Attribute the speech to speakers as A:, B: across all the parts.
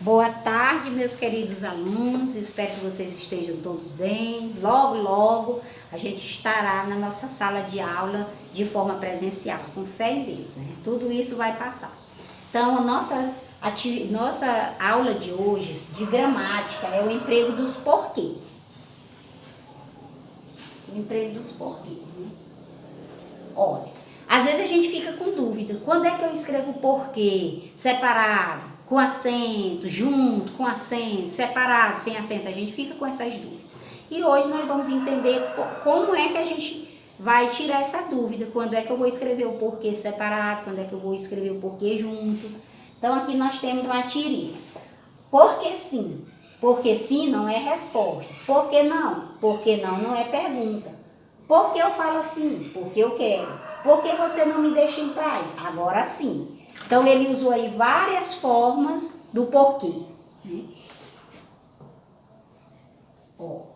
A: Boa tarde, meus queridos alunos, espero que vocês estejam todos bem. Logo, logo a gente estará na nossa sala de aula de forma presencial, com fé em Deus, né? Tudo isso vai passar. Então, a nossa aula de hoje, de gramática, é o emprego dos porquês. O emprego dos porquês, né? Olha, às vezes a gente fica com dúvida. Quando é que eu escrevo porquê? Separado, com acento, junto, com acento, separado, sem acento? A gente fica com essas dúvidas. E hoje nós vamos entender como é que a gente vai tirar essa dúvida. Quando é que eu vou escrever o porquê separado? Quando é que eu vou escrever o porquê junto? Então aqui nós temos uma tirinha. Porque sim. Porque sim não é resposta. Por que não? Porque não é pergunta. Por que eu falo assim? Porque eu quero. Por que você não me deixa em paz? Agora sim. Então, ele usou aí várias formas do porquê. Né?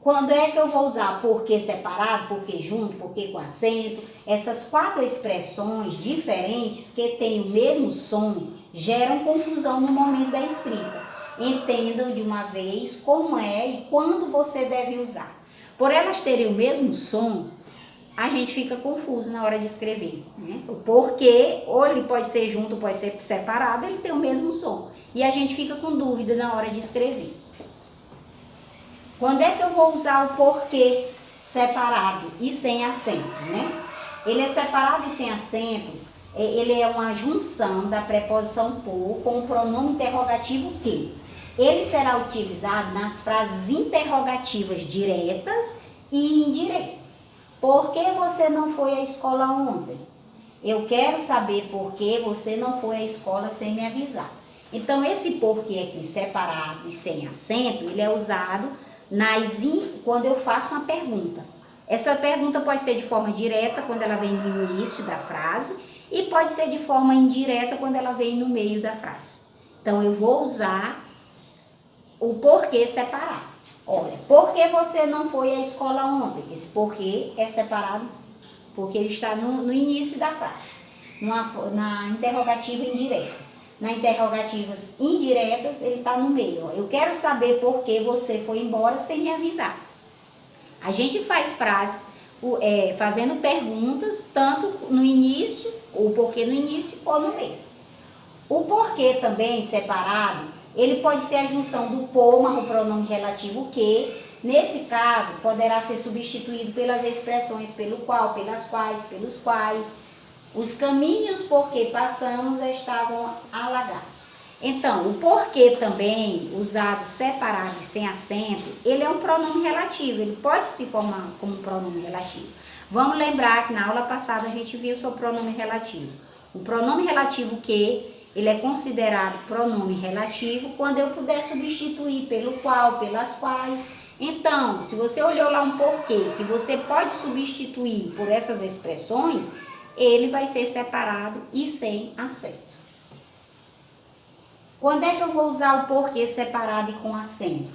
A: Quando é que eu vou usar porquê separado, porquê junto, porquê com acento? Essas 4 expressões diferentes que têm o mesmo som geram confusão no momento da escrita. Entendam de uma vez como é e quando você deve usar. Por elas terem o mesmo som, a gente fica confuso na hora de escrever, né? O porquê, ou ele pode ser junto, pode ser separado, ele tem o mesmo som. E a gente fica com dúvida na hora de escrever. Quando é que eu vou usar o porquê separado e sem acento, né? Ele é separado e sem acento, ele é uma junção da preposição por com o pronome interrogativo que. Ele será utilizado nas frases interrogativas diretas e indiretas. Por que você não foi à escola ontem? Eu quero saber por que você não foi à escola sem me avisar. Então, esse porquê aqui separado e sem acento, ele é usado quando eu faço uma pergunta. Essa pergunta pode ser de forma direta, quando ela vem no início da frase, e pode ser de forma indireta, quando ela vem no meio da frase. Então, eu vou usar o porquê separado. Olha, por que você não foi à escola ontem? Esse porquê é separado porque ele está no início da frase, na interrogativa indireta. Na interrogativas indiretas, ele está no meio. Ó. Eu quero saber por que você foi embora sem me avisar. A gente faz frases fazendo perguntas, tanto no início, o porquê no início ou no meio. O porquê também separado, ele pode ser a junção do por mais o pronome relativo que, nesse caso, poderá ser substituído pelas expressões pelo qual, pelas quais, pelos quais. Os caminhos por que passamos estavam alagados. Então, o porquê também, usado separado e sem acento, ele é um pronome relativo, ele pode se formar como um pronome relativo. Vamos lembrar que na aula passada a gente viu sobre o pronome relativo. O pronome relativo que ele é considerado pronome relativo quando eu puder substituir pelo qual, pelas quais. Então, se você olhou lá um porquê que você pode substituir por essas expressões, ele vai ser separado e sem acento. Quando é que eu vou usar o porquê separado e com acento?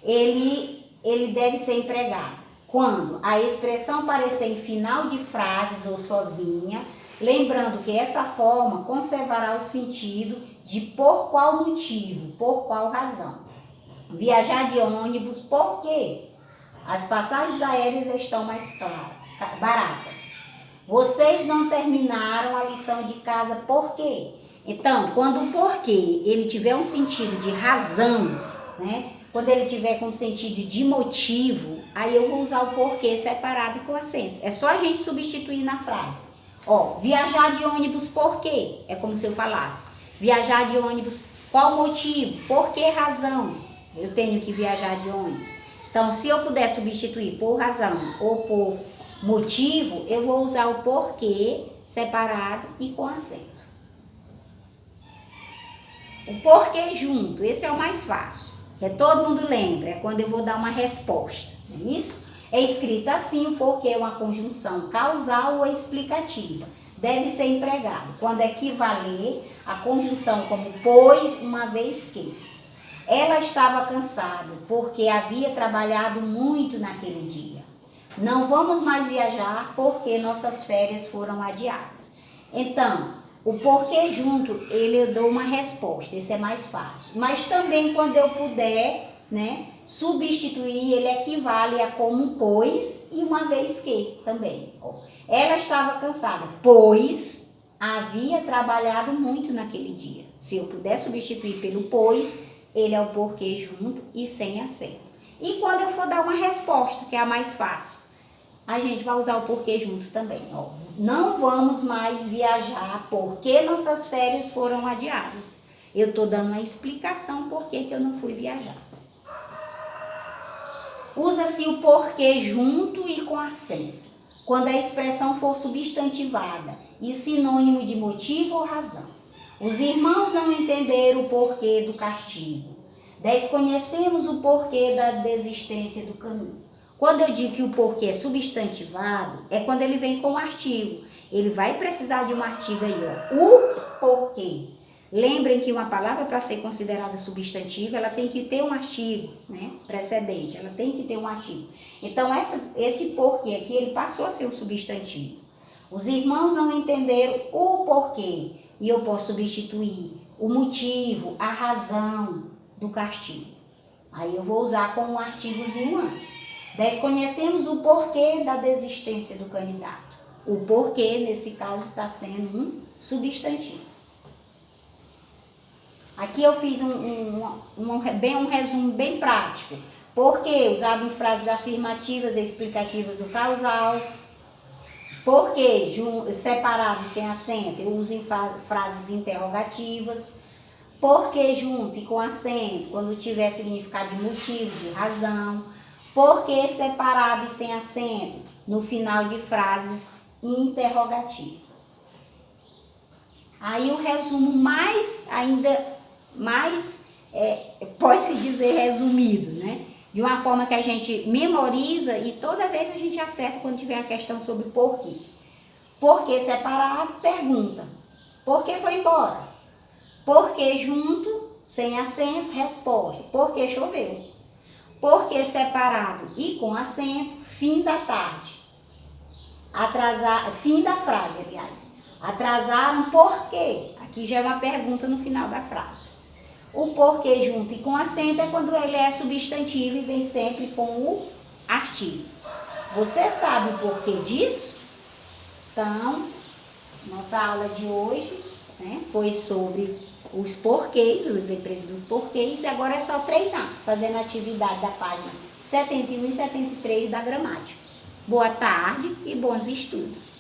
A: Ele deve ser empregado quando a expressão aparecer em final de frases ou sozinha, lembrando que essa forma conservará o sentido de por qual motivo, por qual razão. Viajar de ônibus, por quê? As passagens aéreas estão mais baratas. Vocês não terminaram a lição de casa, por quê? Então, quando o porquê ele tiver um sentido de razão, né? Quando ele tiver com sentido de motivo, aí eu vou usar o porquê separado e com acento. É só a gente substituir na frase. Ó, viajar de ônibus por quê? É como se eu falasse. Viajar de ônibus, qual motivo? Por que razão eu tenho que viajar de ônibus? Então, se eu puder substituir por razão ou por motivo, eu vou usar o porquê separado e com acento. O porquê junto, esse é o mais fácil. Que todo mundo lembra, é quando eu vou dar uma resposta, não é isso? É escrito assim, o porquê é uma conjunção causal ou explicativa. Deve ser empregado quando equivaler a conjunção como pois, uma vez que. Ela estava cansada porque havia trabalhado muito naquele dia. Não vamos mais viajar porque nossas férias foram adiadas. Então, O porquê junto, eu dou uma resposta, esse é mais fácil. Mas também quando eu puder, né, substituir, ele equivale a como pois e uma vez que também. Ela estava cansada, pois havia trabalhado muito naquele dia. Se eu puder substituir pelo pois, ele é o porquê junto e sem acento. E quando eu for dar uma resposta, que é a mais fácil, a gente vai usar o porquê junto também. Ó. Não vamos mais viajar porque nossas férias foram adiadas. Eu estou dando uma explicação por que eu não fui viajar. Usa-se o porquê junto e com acento, quando a expressão for substantivada e sinônimo de motivo ou razão. Os irmãos não entenderam o porquê do castigo. Desconhecemos o porquê da desistência do caminho. Quando eu digo que o porquê é substantivado, é quando ele vem com o artigo. Ele vai precisar de um artigo aí, ó. O porquê. Lembrem que uma palavra, para ser considerada substantiva, ela tem que ter um artigo, né, precedente, ela tem que ter um artigo. Então, esse porquê aqui, ele passou a ser um substantivo. Os irmãos não entenderam o porquê, e eu posso substituir o motivo, a razão do castigo. Aí eu vou usar com um artigozinho antes. Desconhecemos o porquê da desistência do candidato. O porquê, nesse caso, está sendo um substantivo. Aqui eu fiz um resumo bem prático. Porquê, usado em frases afirmativas e explicativas do causal. Porquê, separado e sem acento, eu uso em frases interrogativas. Porquê junto e com acento, quando tiver significado de motivo, de razão. Porquê separado e sem acento, no final de frases interrogativas. Aí o resumo pode-se dizer resumido, né? De uma forma que a gente memoriza e toda vez a gente acerta quando tiver a questão sobre porquê. Porquê separado, pergunta. Porquê foi embora? Porquê junto, sem acento, resposta. Porquê choveu? Porquê separado e com acento, fim da tarde. Fim da frase, aliás. Atrasaram por quê? Aqui já é uma pergunta no final da frase. O porquê junto e com acento é quando ele é substantivo e vem sempre com o artigo. Você sabe o porquê disso? Então, nossa aula de hoje, né, foi sobre os porquês, os empregos dos porquês, e agora é só treinar, fazendo a atividade da página 71 e 73 da gramática. Boa tarde e bons estudos.